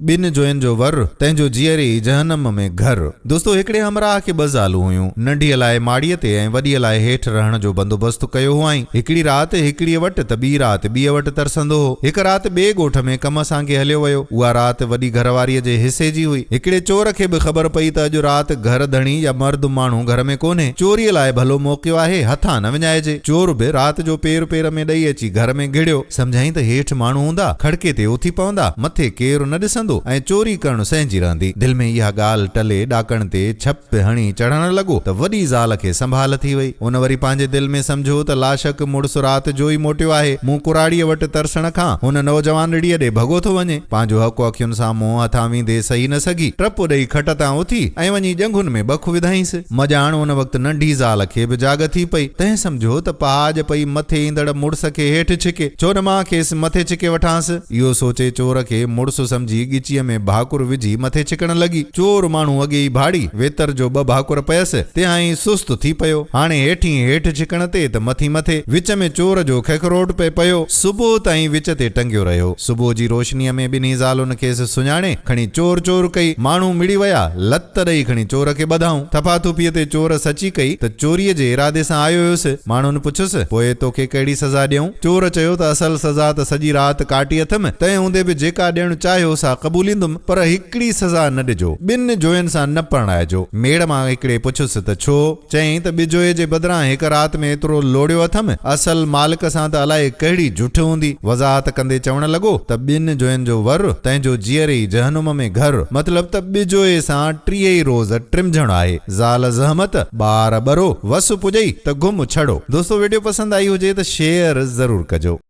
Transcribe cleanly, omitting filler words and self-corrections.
बिन join जो वर तंहिंजो जीअरे जहनम में घर। दोस्तों हिकिड़े हमरा के ॿ ज़ालूं हुयूं। नंढीअ लाइ माड़ीअ ते ऐं वॾीअ लाइ हेठि रहण जो बंदोबस्तु कयो हुआईं। हिकिड़ी राति हिकिड़ीअ वटि त ॿी राति ॿीअ वटि तरसंदो हो। हिकु राति ॿिए ॻोठ में कम सां हलियो वियो। उहा राति वॾी घरवारीअ जे हिसे जी हुई। हिकिड़े चोर खे बि ख़बर पई त अॼु राति घर धणी या मर्द माण्हू घर में कोन्हे। चोरीअ लाइ भलो मौक़ियो आहे, हथां न विञाइजे। चोर बि राति जो पेर में ॾेई अची घर में घिड़ियो। सम्झाई त हेठि माण्हू हूंदा, खड़के ते उथी पवंदा, मथे केरु न ॾिसंदो ऐं चोरी करणु सहजी रहंदी। दिलि में इहा ॻाल्हि टले ॾाकण ते छप हणी चढ़ण लॻो त वॾी ज़ाल खे संभाल थी वई। उन वरी पंहिंजे दिलि में सम्झो त लाशक मुड़ुसु राति जो ई मोटियो आहे। मूं कुराड़ीअ वटि तरसण खां हुन नौजवान ॾींहं ॾे भॻो थो वञे। पंहिंजो हक़ अखियुनि सां मुंहुं हथां वेंदे सही न सघी टप ॾेई खट तां उथी ऐं वञी जंघुनि में बख विधाईंसि। मजाण उन वक़्तु नंढी ज़ाल खे बि जाग थी पई। तंहिं सम्झो त पहाज पई मथे ईंदड़ मुड़ुस खे हेठि छिके, छो न मां खेसि मथे छिके वठांसि। इहो सोचे चोर खे मुड़ुसु सम्झी ॻिचीअ में भाकुर विझी मथे छिकण लॻी। चोर माण्हू अॻे ई भाड़ी वेतर जो ॿ भाकुर पयसि, तिहां सुस्त थी पियो। हाणे हेठि छिकण ते त मथे विच में चोर जो खखरोट पे पियो। सुबुह ताईं विच ते टंगियो रहियो। सुबुह जी रोशनीअ में ॿिन्ही ज़ालुनि खेसि सुञाणे खणी चोर कई। माण्हू मिड़ी विया, लत ॾेई खणी चोर खे ॿधाऊं। थपाथुपीअ ते चोर सची कई त चोरीअ जे इरादे सां आयो हुयुसि। माण्हुनि पुछियुसि, पोइ तोखे कहिड़ी सज़ा ॾियूं? चोर चयो त असल सज़ा त सॼी राति काटी अथमि, तंहिं हूंदे बि जेका ॾियणु चाहियो सा क़बूलींदुमि, पर हिकिड़ी सज़ा न ॾिजो, ॿिनि जोयनि सां न परणाइजो। मेड़ मां हिकिड़े पुछियुसि त छो? चयईं त ॿिजोए जे बदिरां हिकु राति में एतिरो लोड़ियो अथमि, असल मालिक सां त अलाए कहिड़ी झुठ हूंदी। वज़ाहत कंदे चवण लॻो त ॿिनि जोयनि जो वर तंहिंजो जीअरे ई जहनुम में घर, मतिलब त ॿिजोए सां 30 रोज़ टिमझण आहे। ज़ाल ज़हमत ॿार ॿरो, वस पुॼई त गुम छड़ो। दोस्तों वीडियो पसंदि आई हुजे त शेयर ज़रूर कजो।